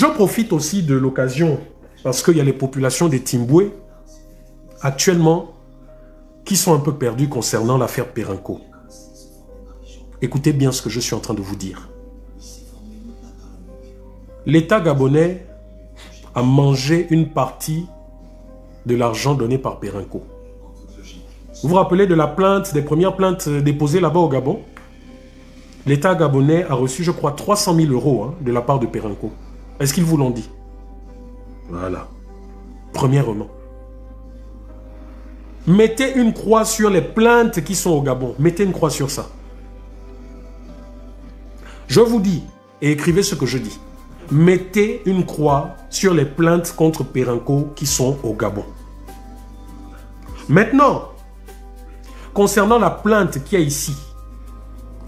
Je profite aussi de l'occasion, parce qu'il y a les populations des Timboué, actuellement, qui sont un peu perdues concernant l'affaire Perenco. Écoutez bien ce que je suis en train de vous dire. L'État gabonais a mangé une partie de l'argent donné par Perenco. Vous vous rappelez de la plainte, des premières plaintes déposées là-bas au Gabon? L'État gabonais a reçu, je crois, 300 000 € de la part de Perenco. Est-ce qu'ils vous l'ont dit? Voilà. Premièrement. Mettez une croix sur les plaintes qui sont au Gabon. Mettez une croix sur ça. Je vous dis, et écrivez ce que je dis. Mettez une croix sur les plaintes contre Perenco qui sont au Gabon. Maintenant, concernant la plainte qu'il y a ici,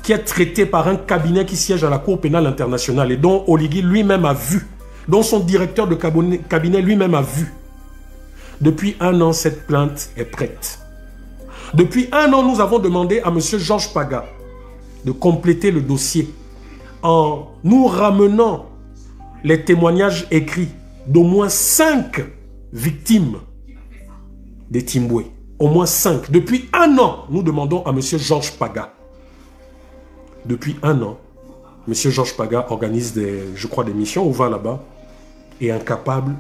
qui est traitée par un cabinet qui siège à la Cour pénale internationale et dont Oligui lui-même a vu, dont son directeur de cabinet lui-même a vu. Depuis 1 an, cette plainte est prête. Depuis 1 an, nous avons demandé à M. Georges Paga de compléter le dossier en nous ramenant les témoignages écrits d'au moins 5 victimes des Timboué. Au moins 5. Depuis 1 an, nous demandons à M. Georges Paga. Depuis 1 an, M. Georges Paga organise je crois, des missions, on va là-bas, et est incapable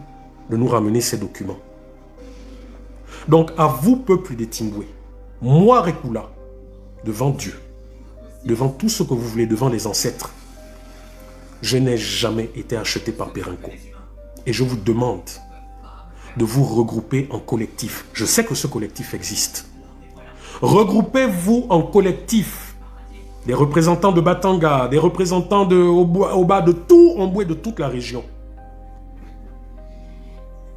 de nous ramener ces documents. Donc, à vous, peuple des Timboué, moi, Rekula, devant Dieu, devant tout ce que vous voulez, devant les ancêtres, je n'ai jamais été acheté par Perenco. Et je vous demande de vous regrouper en collectif. Je sais que ce collectif existe. Regroupez-vous en collectif. Des représentants de Batanga, des représentants de Oba, de tout Omboué, de toute la région.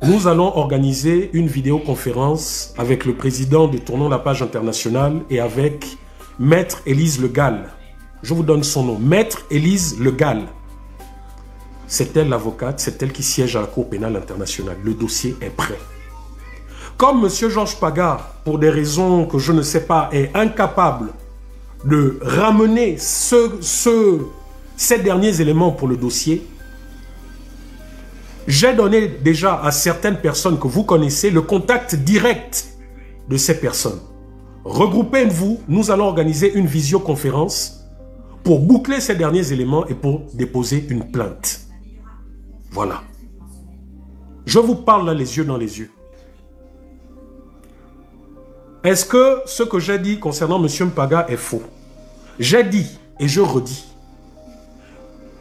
Nous allons organiser une vidéoconférence avec le président de Tournons la Page Internationale et avec Maître Élise Le Gall. Je vous donne son nom. Maître Élise Le Gall. C'est elle l'avocate, c'est elle qui siège à la Cour pénale internationale. Le dossier est prêt. Comme M. Georges Paga, pour des raisons que je ne sais pas, est incapable de ramener ces derniers éléments pour le dossier, j'ai donné déjà à certaines personnes que vous connaissez le contact direct de ces personnes. Regroupez-vous, nous allons organiser une visioconférence pour boucler ces derniers éléments et pour déposer une plainte. Voilà. Je vous parle là les yeux dans les yeux. Est-ce que ce que j'ai dit concernant M. Mpaga est faux? J'ai dit et je redis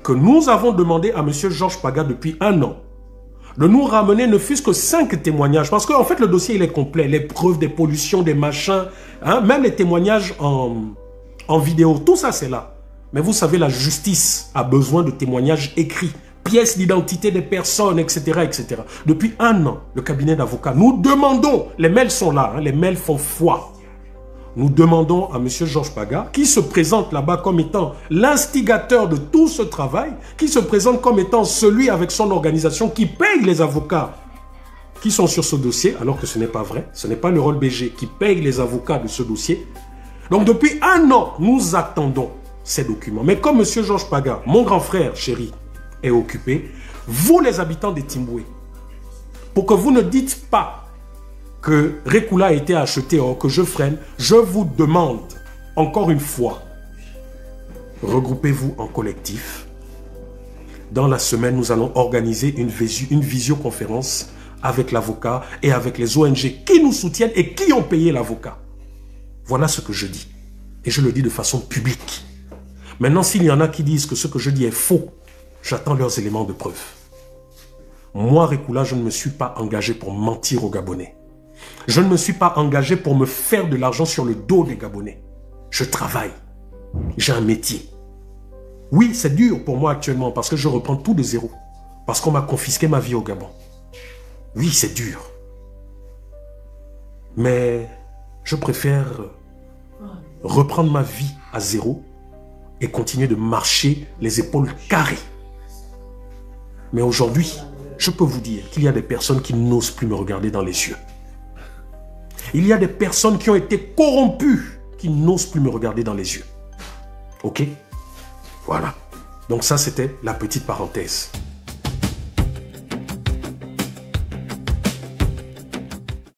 que nous avons demandé à M. Georges Paga depuis 1 an de nous ramener ne fût-ce que 5 témoignages. Parce qu'en fait, le dossier, il est complet. Les preuves des pollutions, des machins, hein, même les témoignages en vidéo, tout ça, c'est là. Mais vous savez, la justice a besoin de témoignages écrits, pièces d'identité des personnes, etc., etc. Depuis 1 an, le cabinet d'avocats, nous demandons, les mails sont là, hein, les mails font foi. Nous demandons à M. Georges Paga, qui se présente là-bas comme étant l'instigateur de tout ce travail, qui se présente comme étant celui avec son organisation qui paye les avocats qui sont sur ce dossier, alors que ce n'est pas vrai. Ce n'est pas le rôle BG qui paye les avocats de ce dossier. Donc depuis 1 an, nous attendons ces documents. Mais comme M. Georges Paga, mon grand frère chéri, est occupé, vous les habitants des Timboué, pour que vous ne dites pas que Rekula a été acheté ou que je freine, je vous demande, encore une fois, regroupez-vous en collectif. Dans la semaine, nous allons organiser une visioconférence avec l'avocat et avec les ONG qui nous soutiennent et qui ont payé l'avocat. Voilà ce que je dis. Et je le dis de façon publique. Maintenant, s'il y en a qui disent que ce que je dis est faux, j'attends leurs éléments de preuve. Moi, Rekula, je ne me suis pas engagé pour mentir aux Gabonais. Je ne me suis pas engagé pour me faire de l'argent sur le dos des Gabonais. Je travaille. J'ai un métier. Oui, c'est dur pour moi actuellement parce que je reprends tout de zéro. Parce qu'on m'a confisqué ma vie au Gabon. Oui, c'est dur. Mais je préfère reprendre ma vie à zéro et continuer de marcher les épaules carrées. Mais aujourd'hui, je peux vous dire qu'il y a des personnes qui n'osent plus me regarder dans les yeux. Il y a des personnes qui ont été corrompues, qui n'osent plus me regarder dans les yeux. Ok? Voilà. Donc ça, c'était la petite parenthèse.